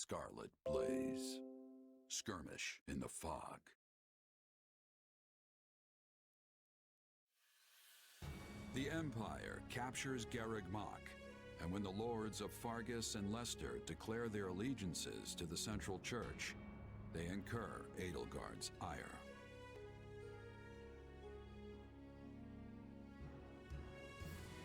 scarlet blaze. Skirmish in the fog. The Empire captures Garreg Mach, and when the lords of Farghas and Leicester declare their allegiances to the Central Church, they incur Edelgard's ire.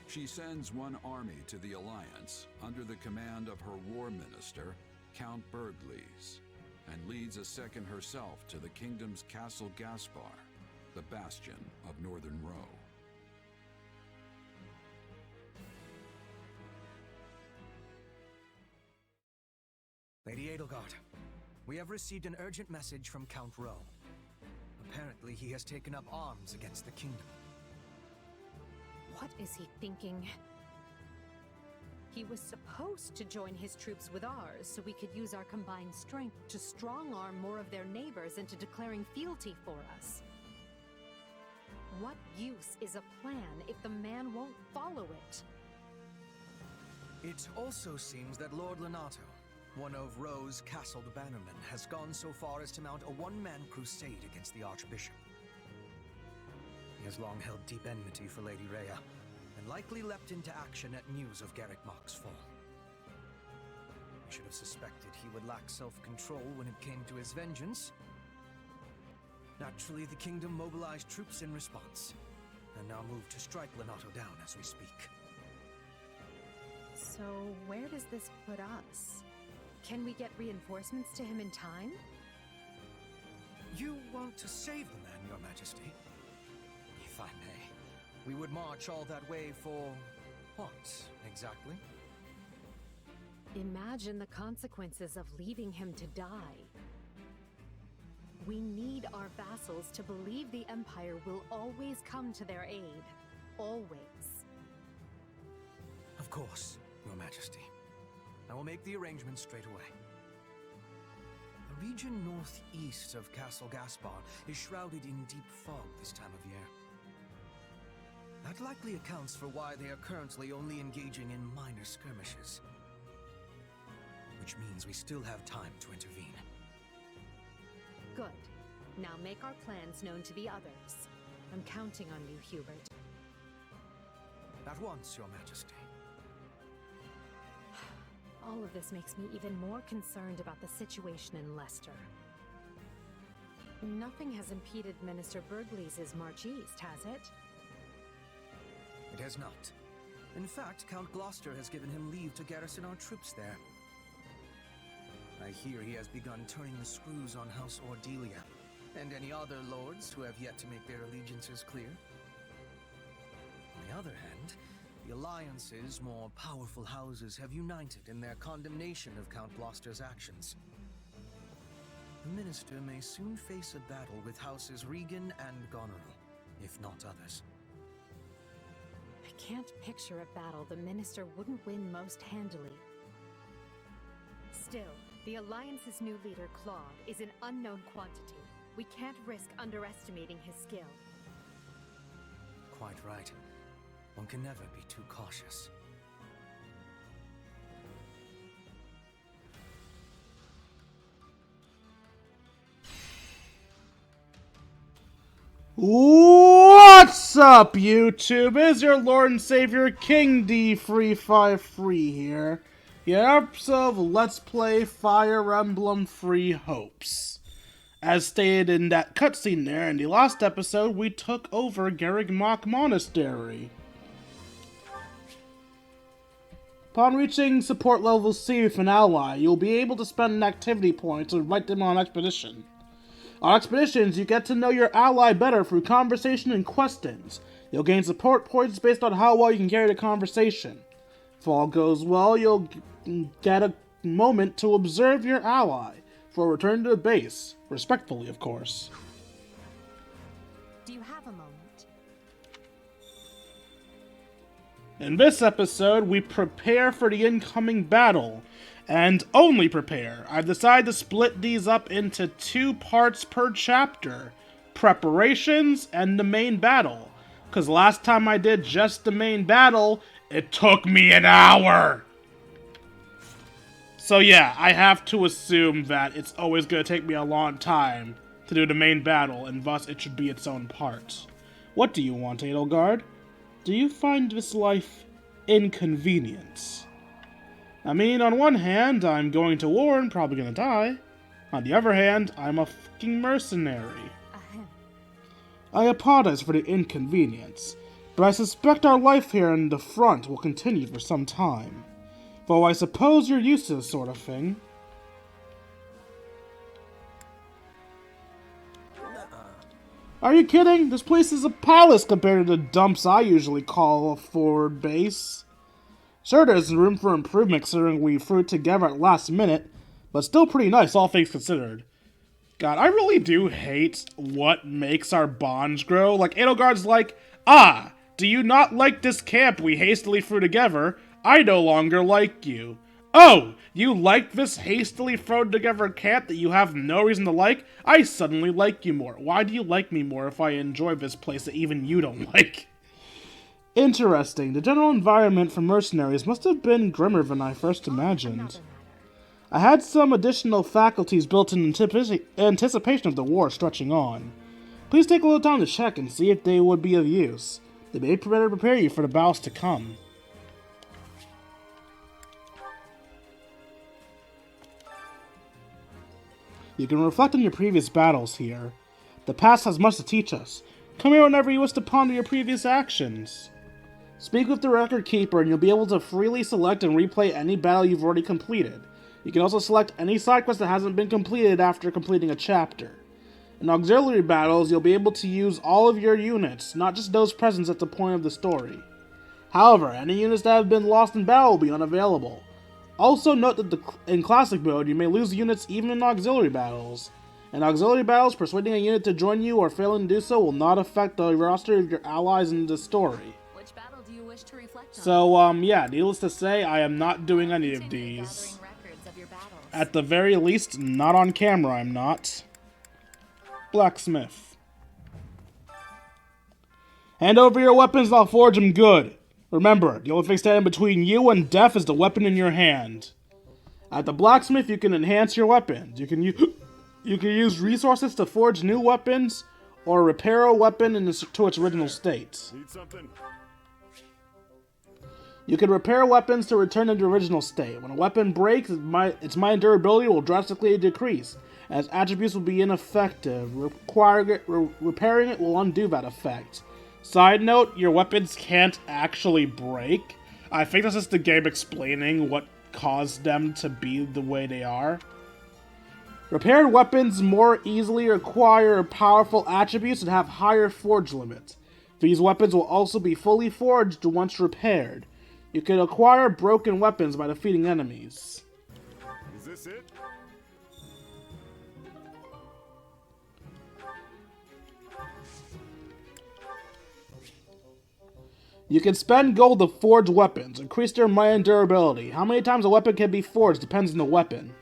She sends one army to the Alliance under the command of her war minister, Count Bergles, and leads a second herself to the kingdom's castle Caspar, the bastion of Northern Row. Lady Edelgard, we have received an urgent message from Count Rowe. Apparently he has taken up arms against the kingdom. What is he thinking? He was supposed to join his troops with ours so we could use our combined strength to strong-arm more of their neighbors into declaring fealty for us. What use is a plan if the man won't follow it? It also seems that Lord Lenato, one of Rowe's castle bannermen, has gone so far as to mount a one-man crusade against the Archbishop. He has long held deep enmity for Lady Rhea, and likely leapt into action at news of Garreg Mach's fall. I should have suspected he would lack self-control when it came to his vengeance. Naturally, the kingdom mobilized troops in response, and now move to strike Lenato down as we speak. So, where does this put us? Can we get reinforcements to him in time? You want to save the man, Your Majesty? If I may, we would march all that way for what, exactly? Imagine the consequences of leaving him to die. We need our vassals to believe the Empire will always come to their aid. Always. Of course, Your Majesty. I will make the arrangements straight away. The region northeast of Castle Caspar is shrouded in deep fog this time of year. That likely accounts for why they are currently only engaging in minor skirmishes. Which means we still have time to intervene. Good. Now make our plans known to the others. I'm counting on you, Hubert. At once, Your Majesty. All of this makes me even more concerned about the situation in Leicester. Nothing has impeded Minister Bergles' march east, has it? It has not. In fact, Count Gloucester has given him leave to garrison our troops there. I hear he has begun turning the screws on House Ordelia, and any other lords who have yet to make their allegiances clear. On the other hand, the Alliance's more powerful houses have united in their condemnation of Count Gloucester's actions. The minister may soon face a battle with Houses Regan and Goneril, if not others. I can't picture a battle the minister wouldn't win most handily. Still, the Alliance's new leader, Claude, is an unknown quantity. We can't risk underestimating his skill. Quite right. One can never be too cautious. What's up, YouTube? It's your Lord and Savior, King D353 here. Your episode of Let's Play Fire Emblem Three Hopes. As stated in that cutscene there, in the last episode, we took over Garreg Mach Monastery. Upon reaching support level C with an ally, you'll be able to spend an activity point to invite them on an expedition. On expeditions, you get to know your ally better through conversation and questions. You'll gain support points based on how well you can carry the conversation. If all goes well, you'll get a moment to observe your ally for a return to the base. Respectfully, of course. Do you have a moment? In this episode, we prepare for the incoming battle. And only prepare. I've decided to split these up into 2 parts per chapter. Preparations and the main battle. Because last time I did just the main battle, it took me an hour. So yeah, I have to assume that it's always going to take me a long time to do the main battle, and thus it should be its own part. What do you want, Edelgard? Do you find this life inconvenience? I mean, on one hand, I'm going to war and probably gonna die. On the other hand, I'm a fucking mercenary. I apologize for the inconvenience, but I suspect our life here in the front will continue for some time. Though I suppose you're used to this sort of thing. Are you kidding? This place is a palace compared to the dumps I usually call a forward base. Sure, there's room for improvement considering we threw it together at last minute, but still pretty nice, all things considered. God, I really do hate what makes our bonds grow. Like, Edelgard's like, ah, do you not like this camp we hastily threw together? I no longer like you. Oh, you like this hastily thrown together camp that you have no reason to like? I suddenly like you more. Why do you like me more if I enjoy this place that even you don't like? Interesting. The general environment for mercenaries must have been grimmer than I first imagined. I had some additional faculties built in anticipation of the war stretching on. Please take a little time to check and see if they would be of use. They may better prepare you for the battles to come. You can reflect on your previous battles here. The past has much to teach us. Come here whenever you wish to ponder your previous actions. Speak with the record keeper and you'll be able to freely select and replay any battle you've already completed. You can also select any side quest that hasn't been completed after completing a chapter. In auxiliary battles, you'll be able to use all of your units, not just those present at the point of the story. However, any units that have been lost in battle will be unavailable. Also note that in classic mode, you may lose units even in auxiliary battles. In auxiliary battles, persuading a unit to join you or failing to do so will not affect the roster of your allies in the story. Which battle do you wish to reflect on? So, yeah, needless to say, I am not doing any of these. At the very least, not on camera, I'm not. Blacksmith. Hand over your weapons and I'll forge them good. Remember, the only thing standing between you and death is the weapon in your hand. At the blacksmith, you can enhance your weapons. You can use resources to forge new weapons, or repair a weapon to its original state. Need something? You can repair weapons to return to the original state. When a weapon breaks, its might and durability will drastically decrease, as attributes will be ineffective. Repairing it will undo that effect. Side note, your weapons can't actually break. I think that's just the game explaining what caused them to be the way they are. Repaired weapons more easily acquire powerful attributes and have higher forge limits. These weapons will also be fully forged once repaired. You can acquire broken weapons by defeating enemies. Is this it? You can spend gold to forge weapons, increase their might and durability. How many times a weapon can be forged depends on the weapon.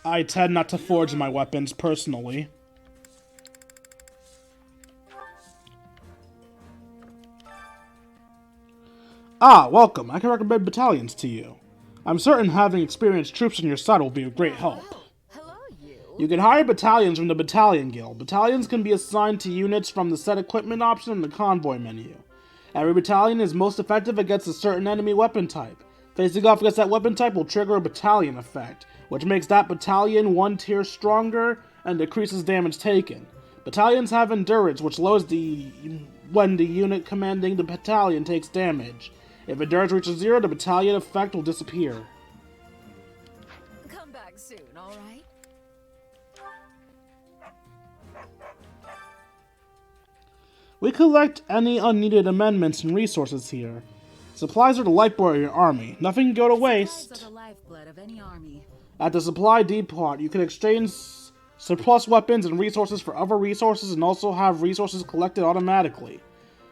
I tend not to forge my weapons personally. Ah, welcome. I can recommend battalions to you. I'm certain having experienced troops on your side will be a great help. Hello, you. You can hire battalions from the Battalion Guild. Battalions can be assigned to units from the set equipment option in the convoy menu. Every battalion is most effective against a certain enemy weapon type. Facing off against that weapon type will trigger a battalion effect, which makes that battalion one tier stronger and decreases damage taken. Battalions have endurance, which lowers when the unit commanding the battalion takes damage. If endurance reaches 0, the battalion effect will disappear. Come back soon, alright? We collect any unneeded amendments and resources here. Supplies are the lifeblood of your army. Nothing can go to waste. Supplies are the lifeblood of any army. At the supply depot, you can exchange surplus weapons and resources for other resources and also have resources collected automatically.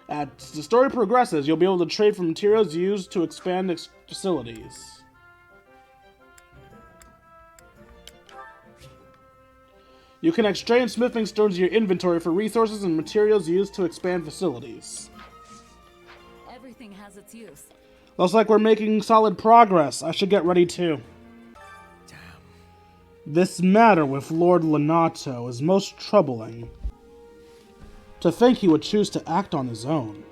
As the story progresses, you'll be able to trade for materials used to expand facilities. You can exchange smithing stones in your inventory for resources and materials used to expand facilities. Everything has its use. Looks like we're making solid progress. I should get ready too. This matter with Lord Lenato is most troubling. To think he would choose to act on his own.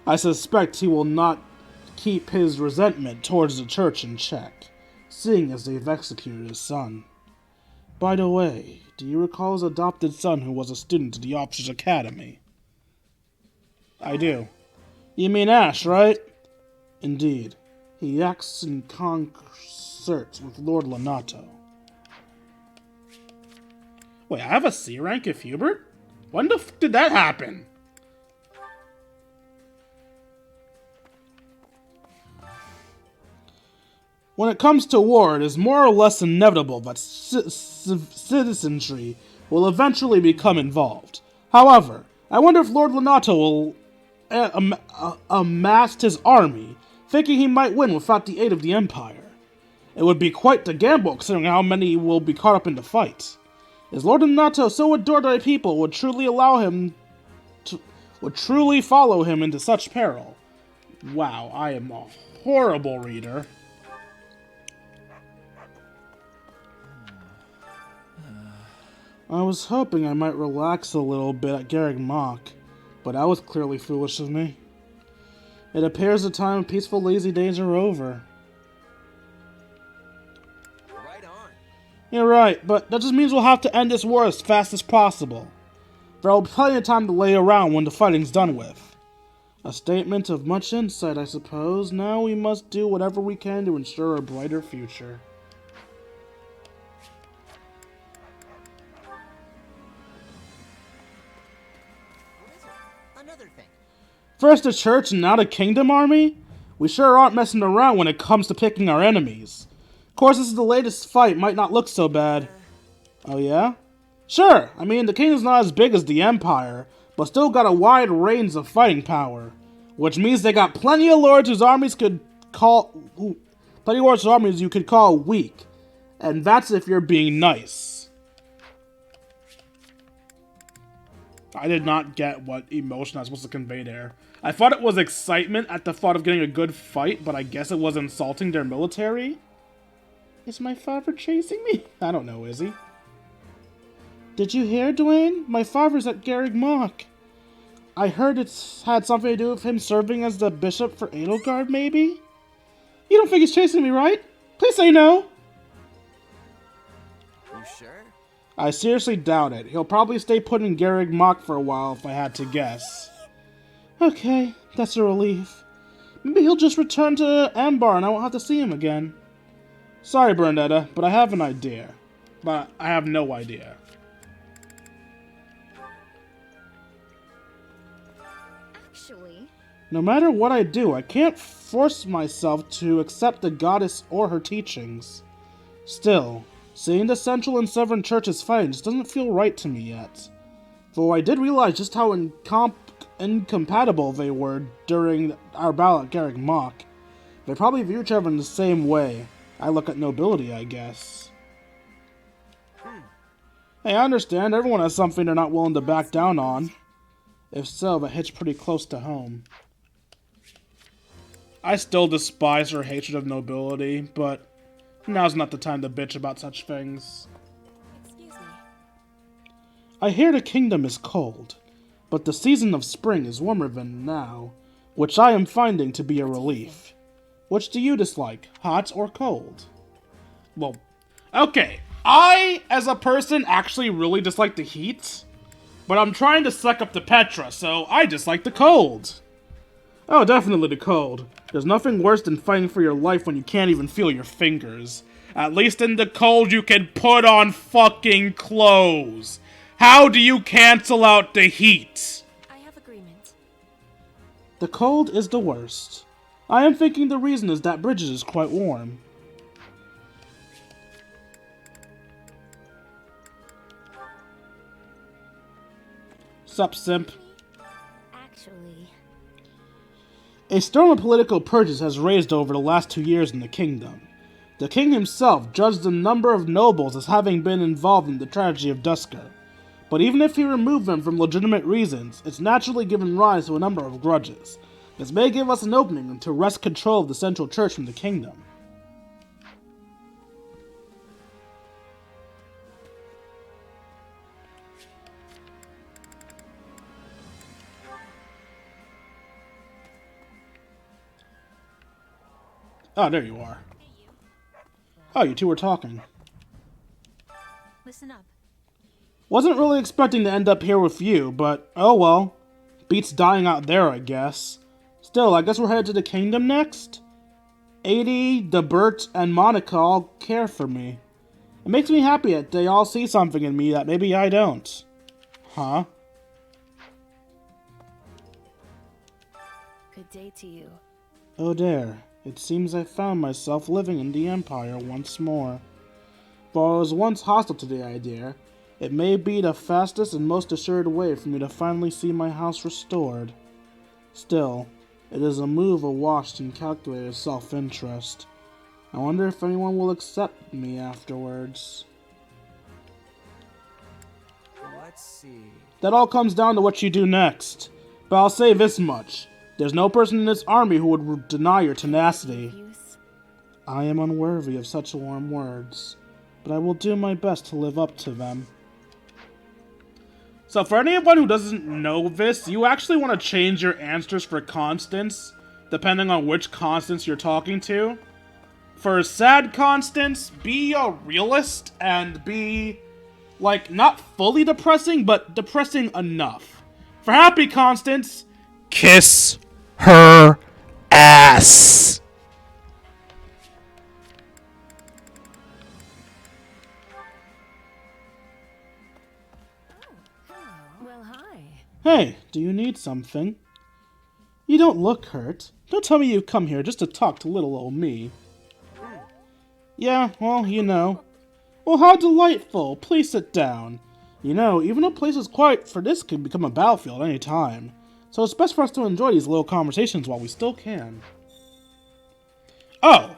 I suspect he will not keep his resentment towards the church in check, seeing as they've executed his son. By the way, do you recall his adopted son who was a student at the Officers' Academy? I do. You mean Ash, right? Indeed. He acts in concert with Lord Lenato. Wait, I have a C rank of Hubert? When the f did that happen? When it comes to war, it is more or less inevitable that citizenry will eventually become involved. However, I wonder if Lord Lenato will amass his army, thinking he might win without the aid of the Empire. It would be quite the gamble, considering how many will be caught up in the fight. Is Lord Lenato so adored by people would truly follow him into such peril? Wow, I am a horrible reader. I was hoping I might relax a little bit at Garreg Mach, but that was clearly foolish of me. It appears the time of peaceful lazy days are over. Right on. You're right, but that just means we'll have to end this war as fast as possible. There will be plenty of time to lay around when the fighting's done with. A statement of much insight, I suppose. Now we must do whatever we can to ensure a brighter future. First a church and now the kingdom army? We sure aren't messing around when it comes to picking our enemies. Of course, this is the latest fight, might not look so bad. Oh yeah? Sure, I mean, the kingdom's not as big as the Empire, but still got a wide range of fighting power. Which means they got plenty of lords whose armies you could call weak. And that's if you're being nice. I did not get what emotion I was supposed to convey there. I thought it was excitement at the thought of getting a good fight, but I guess it was insulting their military? Is my father chasing me? I don't know, is he? Did you hear, Dwayne? My father's at Garreg Mach. I heard it's had something to do with him serving as the bishop for Edelgard, maybe? You don't think he's chasing me, right? Please say no! You sure? I seriously doubt it. He'll probably stay put in Garreg Mach for a while if I had to guess. Okay, that's a relief. Maybe he'll just return to Ambar and I won't have to see him again. Sorry, Bernadetta, but I have an idea. But I have no idea. Actually, no matter what I do, I can't force myself to accept the goddess or her teachings. Still, seeing the Central and Southern Churches fighting just doesn't feel right to me yet. Though I did realize just how incompatible they were during our battle at Garreg Mach. They probably view each other in the same way. I look at nobility, I guess. Hey, I understand. Everyone has something they're not willing to back down on. If so, that hits pretty close to home. I still despise her hatred of nobility, but now's not the time to bitch about such things. Excuse me. I hear the kingdom is cold, but the season of spring is warmer than now, which I am finding to be a relief. Which do you dislike, hot or cold? Well, okay, I, as a person, actually really dislike the heat, but I'm trying to suck up to Petra, so I dislike the cold. Oh, definitely the cold. There's nothing worse than fighting for your life when you can't even feel your fingers. At least in the cold you can put on fucking clothes. How do you cancel out the heat? I have agreement. The cold is the worst. I am thinking the reason is that Bridges is quite warm. Sup, simp? Actually, A storm of political purges has raged over the last 2 years in the kingdom. The king himself judged the number of nobles as having been involved in the tragedy of Dusker. But even if he removed them from legitimate reasons, it's naturally given rise to a number of grudges. This may give us an opening to wrest control of the central church from the kingdom. Oh, there you are. Oh, you two were talking. Listen up. Wasn't really expecting to end up here with you, but oh well. Beats dying out there, I guess. Still, I guess we're headed to the kingdom next? 80, Debert, and Monica all care for me. It makes me happy that they all see something in me that maybe I don't. Huh? Good day to you. Oh there. It seems I found myself living in the Empire once more. Though I was once hostile to the idea, it may be the fastest and most assured way for me to finally see my house restored. Still, it is a move awash in calculated self-interest. I wonder if anyone will accept me afterwards. Let's see. That all comes down to what you do next. But I'll say this much. There's no person in this army who would deny your tenacity. Use. I am unworthy of such warm words, but I will do my best to live up to them. So for anyone who doesn't know this, you actually want to change your answers for Constance, depending on which Constance you're talking to. For sad Constance, be a realist and be, like, not fully depressing, but depressing enough. For happy Constance, kiss her ass. Well, hi. Hey, do you need something? You don't look hurt. Don't tell me you've come here just to talk to little old me. Yeah, well, you know. Well, how delightful. Please sit down. You know, even a place as quiet for this could become a battlefield any time. So it's best for us to enjoy these little conversations while we still can. Oh!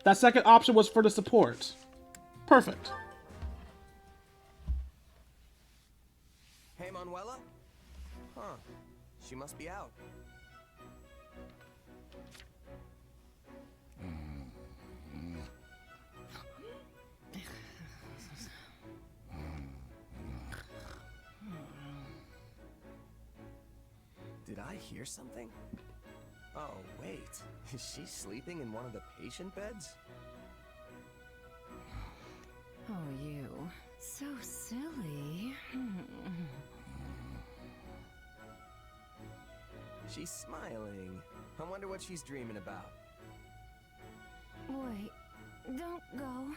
That second option was for the support. Perfect. Hey, Manuella? Huh. She must be out. Did I hear something? Oh, wait. Is she sleeping in one of the patient beds? Oh, you. So silly. She's smiling. I wonder what she's dreaming about. Wait, don't go.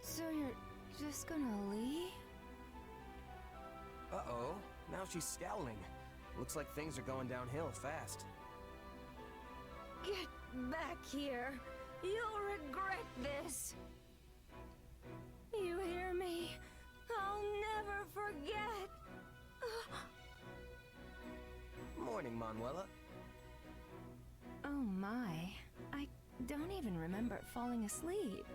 So you're just gonna leave? Uh-oh. Now she's scowling. Looks like things are going downhill fast. Get back here. You'll regret this. You hear me? I'll never forget. Morning, Manuella. Oh my. I don't even remember falling asleep.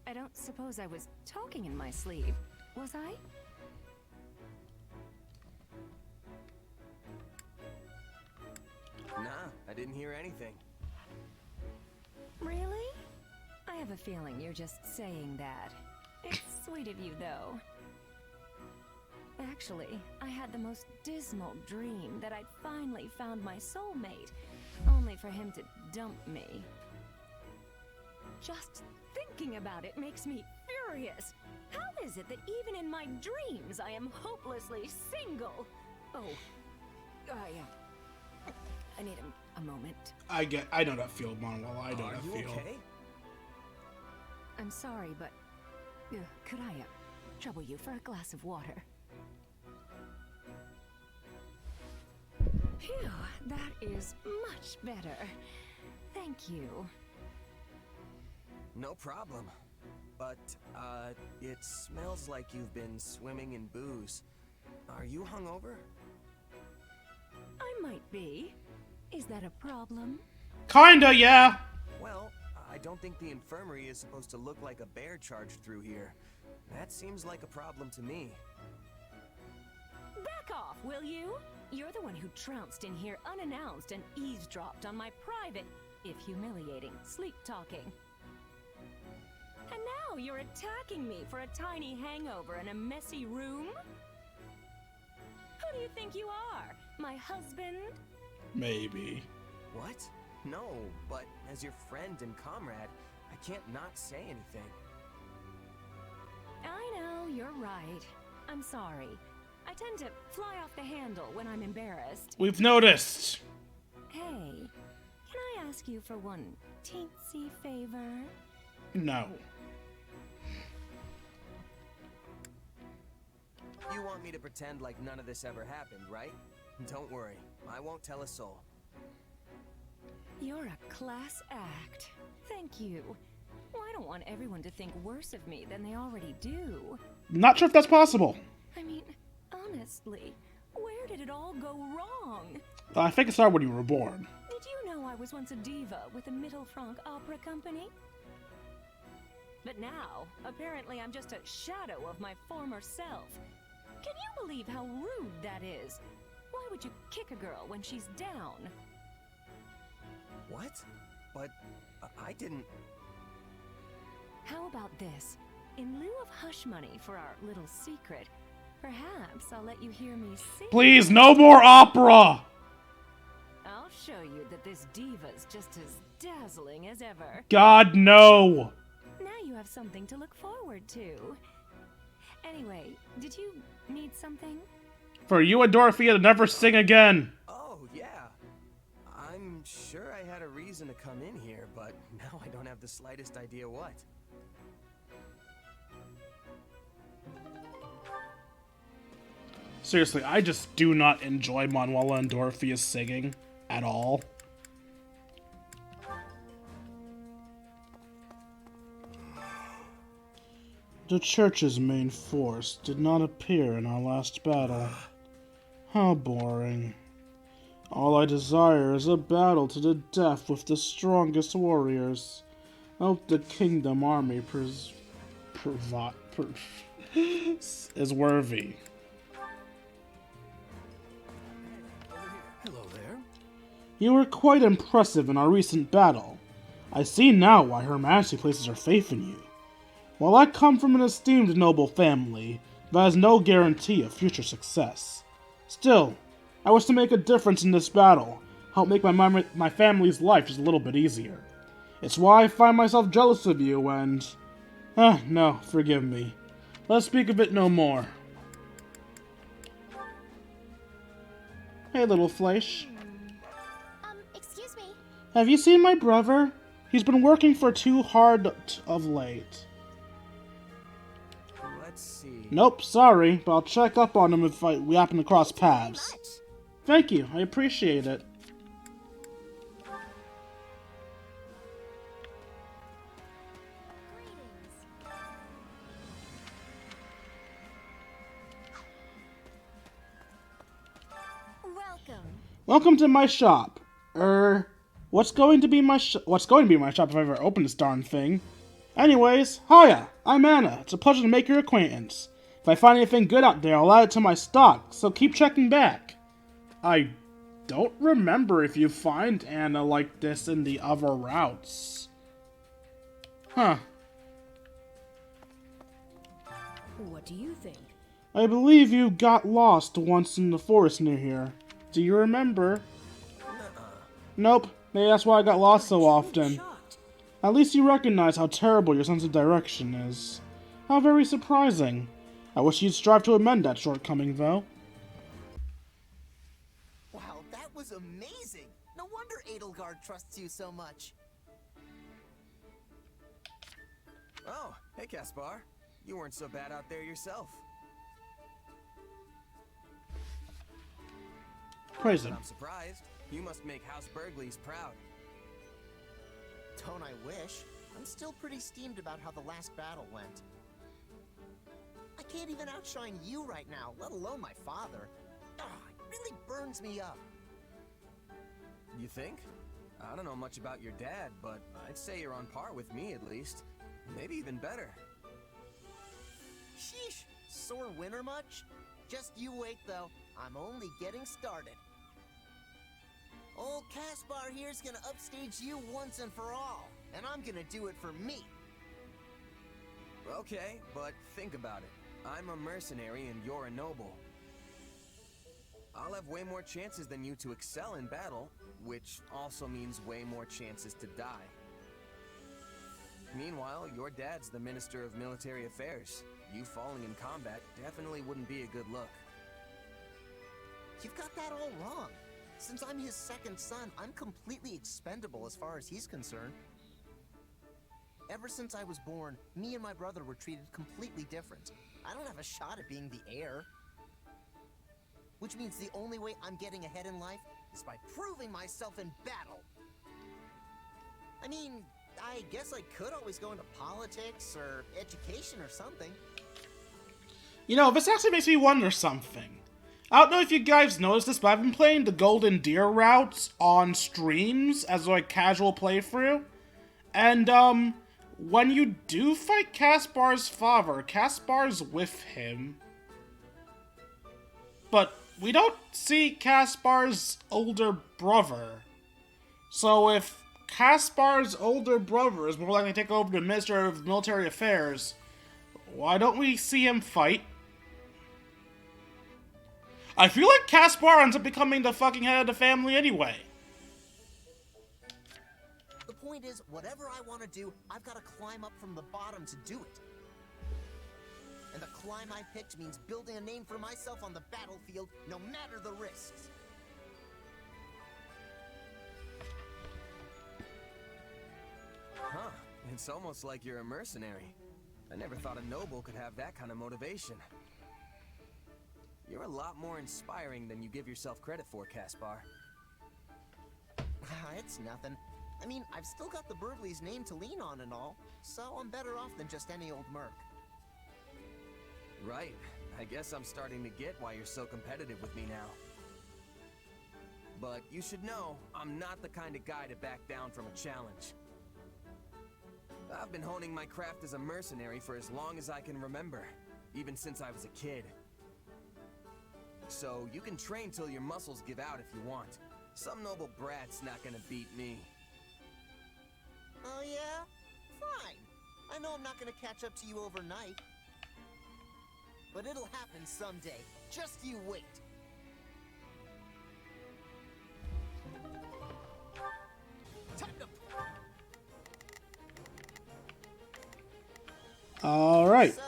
I don't suppose I was talking in my sleep, was I? Nah, I didn't hear anything. Really? I have a feeling you're just saying that. It's sweet of you, though. Actually, I had the most dismal dream that I'd finally found my soulmate, only for him to dump me. Just thinking about it makes me furious. How is it that even in my dreams I am hopelessly single? Oh, I need a moment. I know that feel, Manuel. I know that feel. Are you okay? I'm sorry, but could I trouble you for a glass of water? Phew, that is much better. Thank you. No problem. But, it smells like you've been swimming in booze. Are you hungover? I might be. Is that a problem? Kinda, yeah. Well, I don't think the infirmary is supposed to look like a bear charged through here. That seems like a problem to me. Back off, will you? You're the one who trounced in here unannounced and eavesdropped on my private, if humiliating, sleep-talking. And now you're attacking me for a tiny hangover in a messy room? Who do you think you are? My husband? Maybe. What? No, but as your friend and comrade, I can't not say anything. I know, you're right. I'm sorry. I tend to fly off the handle when I'm embarrassed. We've noticed. Hey, can I ask you for one teensy favor? No. You want me to pretend like none of this ever happened, right? Don't worry, I won't tell a soul. You're a class act. Thank you. Well, I don't want everyone to think worse of me than they already do. Not sure if that's possible. I mean, honestly, where did it all go wrong? I think it started when you were born. Did you know I was once a diva with the Mittelfranc Opera Company? But now, apparently I'm just a shadow of my former self. Can you believe how rude that is? Why would you kick a girl when she's down? What? But I didn't... How about this? In lieu of hush money for our little secret, perhaps I'll let you hear me sing. Please, no more opera! I'll show you that this diva's just as dazzling as ever. God, no! Now you have something to look forward to. Anyway, did you need something? For you and Dorothea to never sing again. Oh, yeah. I'm sure I had a reason to come in here, but now I don't have the slightest idea what. Seriously, I just do not enjoy Manuella and Dorothea's singing at all. The church's main force did not appear in our last battle. How boring. All I desire is a battle to the death with the strongest warriors. Hope the kingdom army is worthy. Hello there. You were quite impressive in our recent battle. I see now why Her Majesty places her faith in you. While I come from an esteemed noble family, that is no guarantee of future success. Still, I wish to make a difference in this battle, help make my family's life just a little bit easier. It's why I find myself jealous of you and... no, forgive me. Let's speak of it no more. Hey, little Fleisch. Excuse me. Have you seen my brother? He's been working for too hard of late. Let's see. Nope, sorry, but I'll check up on him if we happen to cross paths. Thank you, I appreciate it. Welcome to my shop. What's going to be my shop if I ever open this darn thing? Anyways, hiya, I'm Anna. It's a pleasure to make your acquaintance. If I find anything good out there, I'll add it to my stock, so keep checking back. I don't remember if you find Anna like this in the other routes. Huh. What do you think? I believe you got lost once in the forest near here. Do you remember? Nope. Maybe that's why I got lost so often. At least you recognize how terrible your sense of direction is. How very surprising. I wish you'd strive to amend that shortcoming, though. Wow, that was amazing! No wonder Edelgard trusts you so much. Oh, hey Caspar. You weren't so bad out there yourself. Praise him. I'm surprised. You must make House Bergley's proud. Don't I wish? I'm still pretty steamed about how the last battle went. I can't even outshine you right now, let alone my father. It really burns me up. You think? I don't know much about your dad, but I'd say you're on par with me at least. Maybe even better. Sheesh! Sore winner much? Just you wait though, I'm only getting started. Old Caspar here's gonna upstage you once and for all, and I'm gonna do it for me. Okay, but think about it. I'm a mercenary and you're a noble. I'll have way more chances than you to excel in battle, which also means way more chances to die. Meanwhile, your dad's the Minister of Military Affairs. You falling in combat definitely wouldn't be a good look. You've got that all wrong. Since I'm his second son, I'm completely expendable as far as he's concerned. Ever since I was born, me and my brother were treated completely different. I don't have a shot at being the heir. Which means the only way I'm getting ahead in life is by proving myself in battle. I mean, I guess I could always go into politics or education or something. You know, this actually makes me wonder something. I don't know if you guys noticed this, but I've been playing the Golden Deer routes on streams as like casual playthrough. And, when you do fight Caspar's father, Caspar's with him. But we don't see Caspar's older brother. So if Caspar's older brother is more likely to take over the Minister of Military Affairs, why don't we see him fight? I feel like Caspar ends up becoming the fucking head of the family anyway. The point is, whatever I want to do, I've got to climb up from the bottom to do it. And the climb I picked means building a name for myself on the battlefield, no matter the risks. Huh, it's almost like you're a mercenary. I never thought a noble could have that kind of motivation. You're a lot more inspiring than you give yourself credit for, Caspar. It's nothing. I mean, I've still got the Bergley's name to lean on and all, so I'm better off than just any old merc. Right. I guess I'm starting to get why you're so competitive with me now. But you should know, I'm not the kind of guy to back down from a challenge. I've been honing my craft as a mercenary for as long as I can remember, even since I was a kid. So you can train till your muscles give out if you want. Some noble brat's not gonna beat me. Oh yeah? Fine. I know I'm not gonna catch up to you overnight. But it'll happen someday. Just you wait. Time to... Alright. So,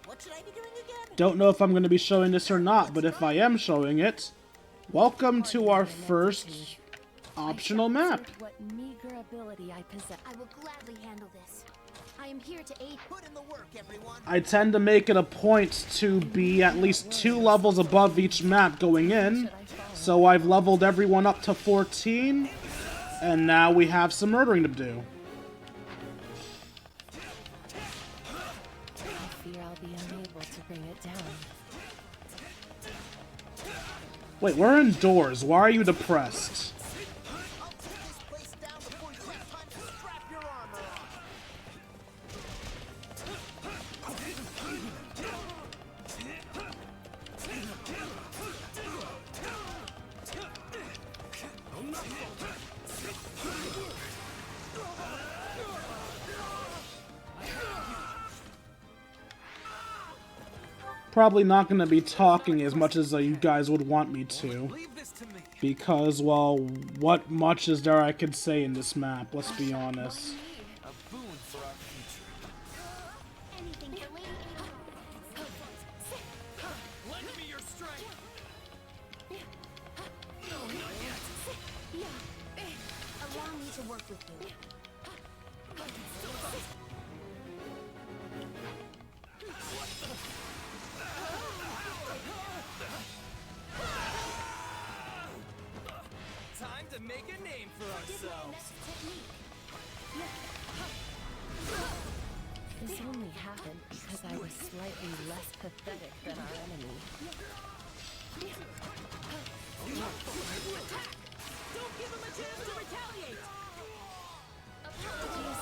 what should I be doing again? Don't know if I'm going to be showing this or not, but if I am showing it, welcome to our first optional map. What meager ability I possess. I will gladly handle this. I am here to aid. Put in the work, everyone. I tend to make it a point to be at least 2 levels above each map going in, so I've leveled everyone up to 14, and now we have some murdering to do. I fear I'll be unable to bring it down. Wait, we're indoors. Why are you depressed? I'll take this place down before you have time to strap your armor on. Probably not going to be talking as much as you guys would want me to. Because, well, what much is there I could say in this map, let's be honest. A boon for our future. Anything for Lady. Lend me your strength. Allow me to work with you. Time to make a name for ourselves. This only happened because I was slightly less pathetic than our enemy. Don't give him a chance to retaliate! Apologies.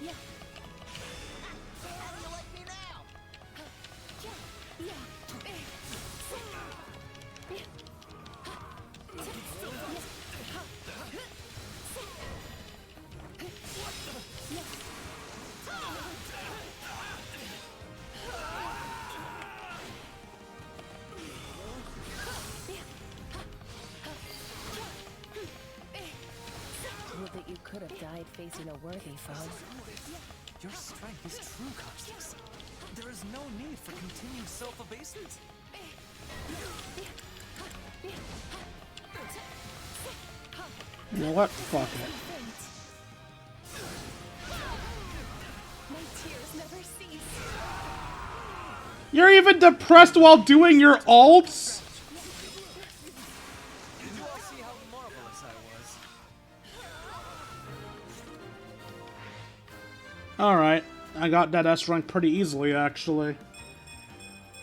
Yeah. How do you like me now? facing a worthy foe. Your strength is true, Constance. There is no need for continued self-abasement. You know what? Fuck it. My tears never cease. You're even depressed while doing your ults? Did you all see how marvelous I was? Alright. I got that S rank pretty easily, actually.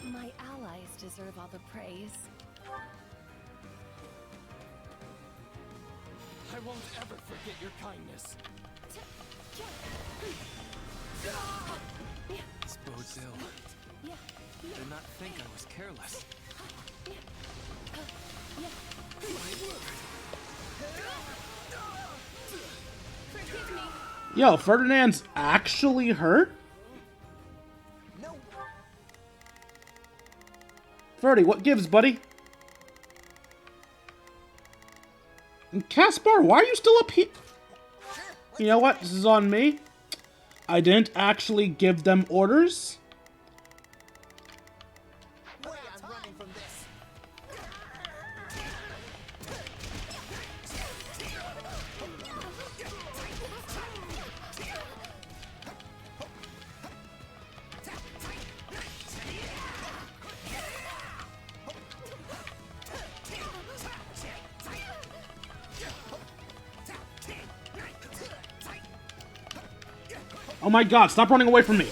My allies deserve all the praise. I won't ever forget your kindness. This bodes ill. Did not think I was careless. Forgive me. Yo, Ferdinand's actually hurt? No. Ferdy, what gives, buddy? And Caspar, why are you still up here? You know what? This is on me. I didn't actually give them orders. Way I'm running from this. Oh my god, stop running away from me.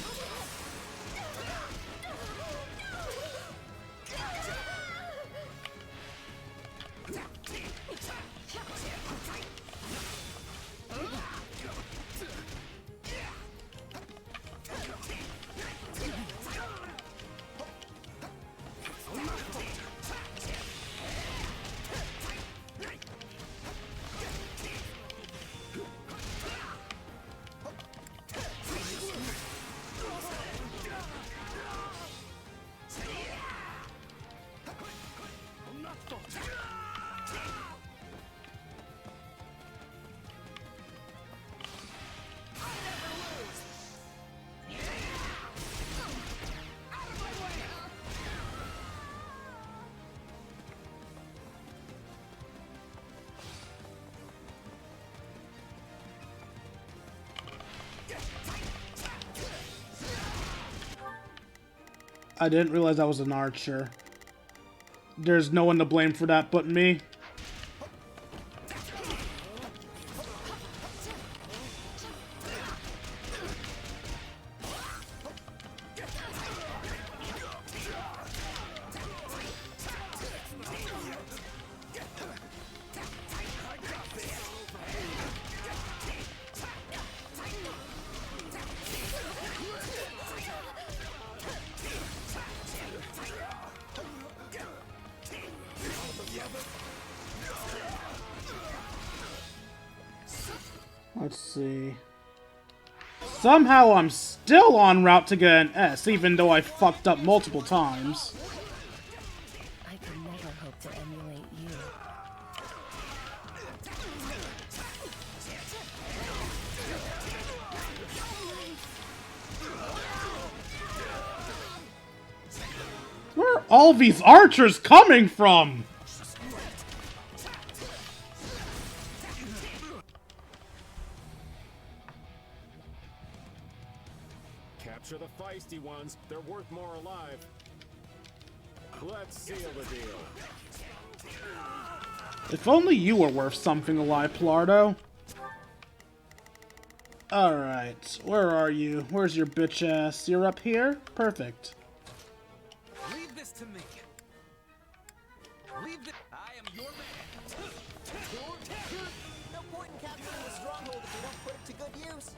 I didn't realize I was an archer. There's no one to blame for that but me. Let's see. Somehow I'm still en route to get an S, even though I fucked up multiple times. I can never hope to emulate you. Where are all these archers coming from? Capture the feisty ones. They're worth more alive. Let's seal the deal. If only you were worth something alive, Plardo. Alright, where are you? Where's your bitch ass? You're up here? Perfect. Leave this to me. Leave this. I am your man. No point in capturing the stronghold if we don't put it to good use.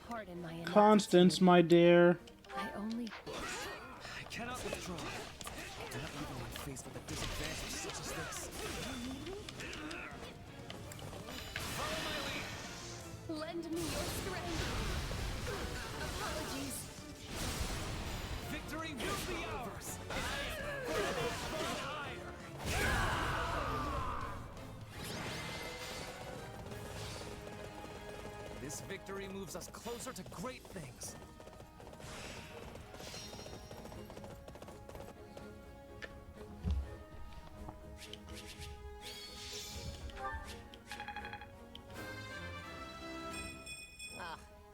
Pardon my Constance, my dear. I only I cannot withdraw. Do not leave me faced with a disadvantage such as this. let Lend me your strength. Apologies. Victory will be ours! This victory moves us closer to great things.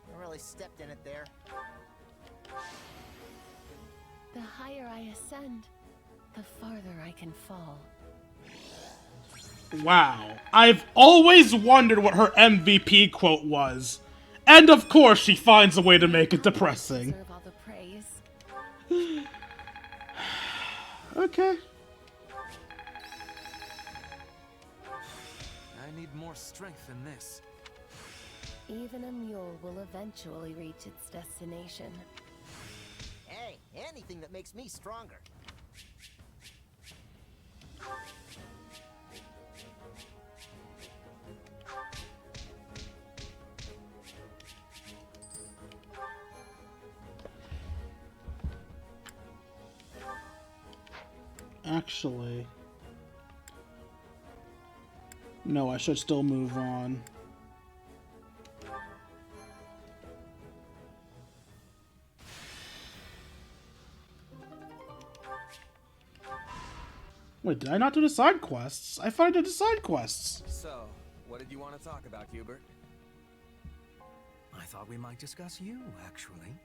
I really stepped in it there. The higher I ascend, the farther I can fall. Wow. I've always wondered what her MVP quote was. And of course she finds a way to make it depressing. Deserve all the praise. Okay. I need more strength than this. Even a mule will eventually reach its destination. Hey, anything that makes me stronger. Actually... No, I should still move on. Wait, did I not do the side quests? I thought I did the side quests. So, what did you want to talk about, Hubert? I thought we might discuss you, actually.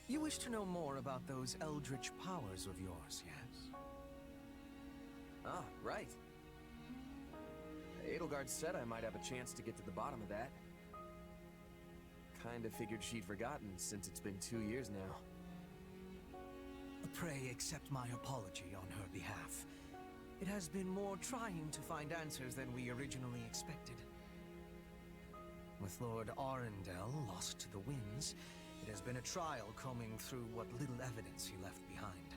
You wish to know more about those eldritch powers of yours, yes? Ah, right. Edelgard said I might have a chance to get to the bottom of that. Kinda figured she'd forgotten since it's been 2 years now. Pray accept my apology on her behalf. It has been more trying to find answers than we originally expected. With Lord Arundel lost to the winds, it has been a trial combing through what little evidence he left behind.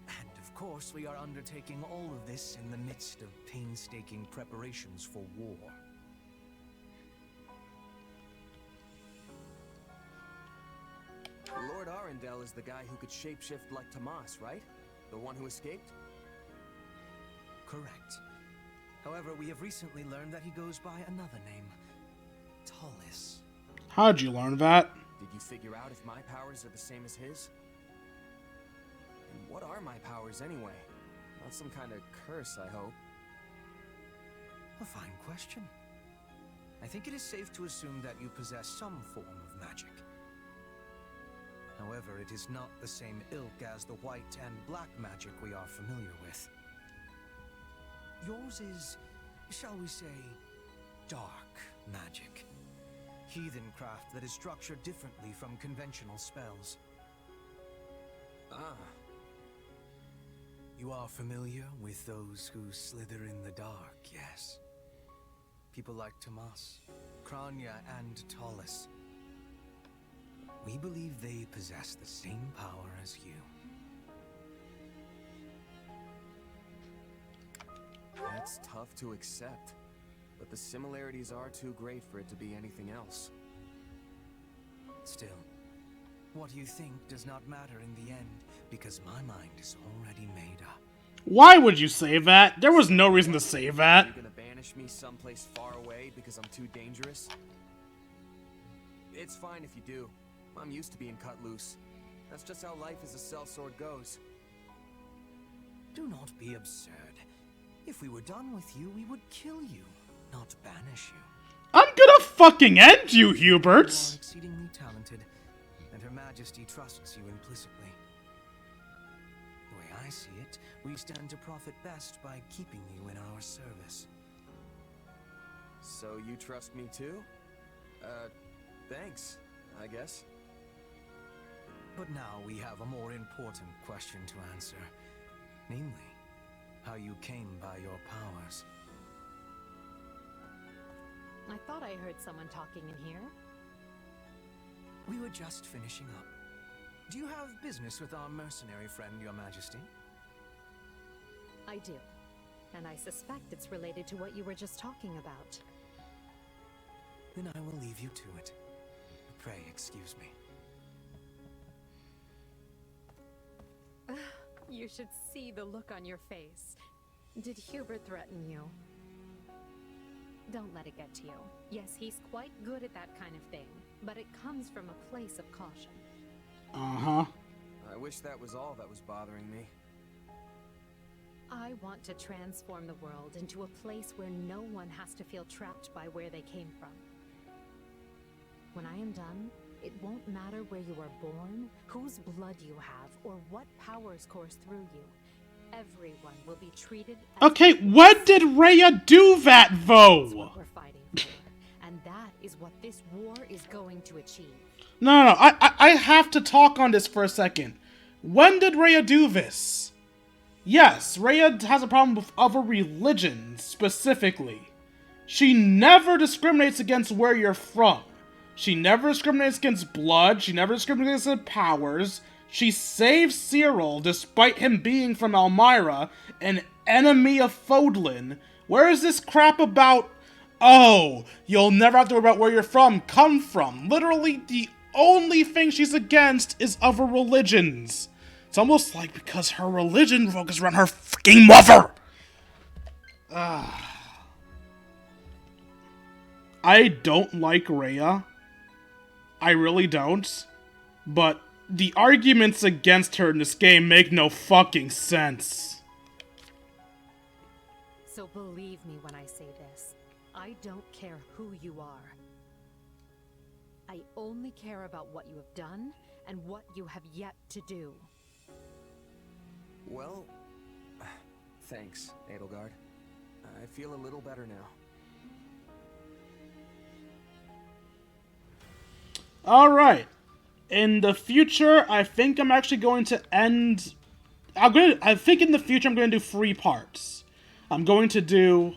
And of course, we are undertaking all of this in the midst of painstaking preparations for war. Lord Arundel is the guy who could shapeshift like Tomas, right? The one who escaped? Correct. However, we have recently learned that he goes by another name. Tallis. How'd you learn that? Did you figure out if my powers are the same as his? And what are my powers anyway? Not some kind of curse, I hope. A fine question. I think it is safe to assume that you possess some form of magic. However, it is not the same ilk as the white and black magic we are familiar with. Yours is, shall we say, dark magic. Heathen craft that is structured differently from conventional spells. Ah. You are familiar with those who slither in the dark, yes? People like Tomas, Kranya, and Tallis. We believe they possess the same power as you. That's tough to accept, but the similarities are too great for it to be anything else. Still, what you think does not matter in the end, because my mind is already made up. Why would you say that? There was no reason to say that. Are you gonna banish me someplace far away because I'm too dangerous? It's fine if you do. I'm used to being cut loose. That's just how life as a sellsword goes. Do not be absurd. If we were done with you, we would kill you, not banish you. I'm gonna fucking end you, You Hubert! are exceedingly talented, and Her Majesty trusts you implicitly. The way I see it, we stand to profit best by keeping you in our service. So you trust me too? Thanks, I guess. But now we have a more important question to answer. Namely, how you came by your powers. I thought I heard someone talking in here. We were just finishing up. Do you have business with our mercenary friend, Your Majesty? I do. And I suspect it's related to what you were just talking about. Then I will leave you to it. Pray excuse me. You should see the look on your face. Did Hubert threaten you? Don't let it get to you. Yes, he's quite good at that kind of thing, but it comes from a place of caution. Uh-huh. I wish that was all that was bothering me. I want to transform the world into a place where no one has to feel trapped by where they came from. When I am done, it won't matter where you are born, whose blood you have, or what powers course through you. Everyone will be treated as Okay, when did Rhea do that, That's though? what we're fighting for, and that is what this war is going to achieve. No, I have to talk on this for a second. When did Rhea do this? Yes, Rhea has a problem with other religions, specifically. She never discriminates against where you're from. She never discriminates against blood, she never discriminates against powers. She saves Cyril despite him being from Elmira, an enemy of Fodlan. Where is this crap about, oh, you'll never have to worry about where you're from, come from? Literally, the only thing she's against is other religions. It's almost like because her religion focuses around her freaking mother! I don't like Rhea. I really don't. But the arguments against her in this game make no fucking sense. So believe me when I say this. I don't care who you are. I only care about what you have done and what you have yet to do. Well, thanks, Edelgard. I feel a little better now. Alright. In the future, I think I'm actually going to end... I think in the future I'm going to do 3 parts. I'm going to do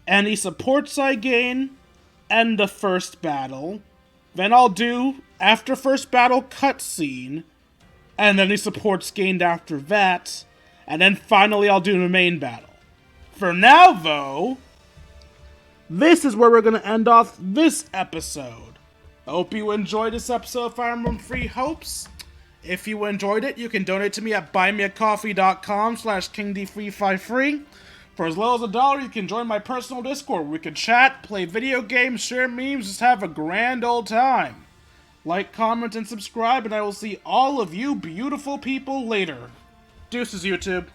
any supports I gain, and the first battle. Then I'll do after first battle cutscene, and any supports gained after that. And then finally I'll do the main battle. For now, though, this is where we're going to end off this episode. I hope you enjoyed this episode of Emblem Three Hopes. If you enjoyed it, you can donate to me at buymeacoffee.com/KingD353. For as little as $1, you can join my personal Discord where we can chat, play video games, share memes, just have a grand old time. Like, comment, and subscribe, and I will see all of you beautiful people later. Deuces, YouTube.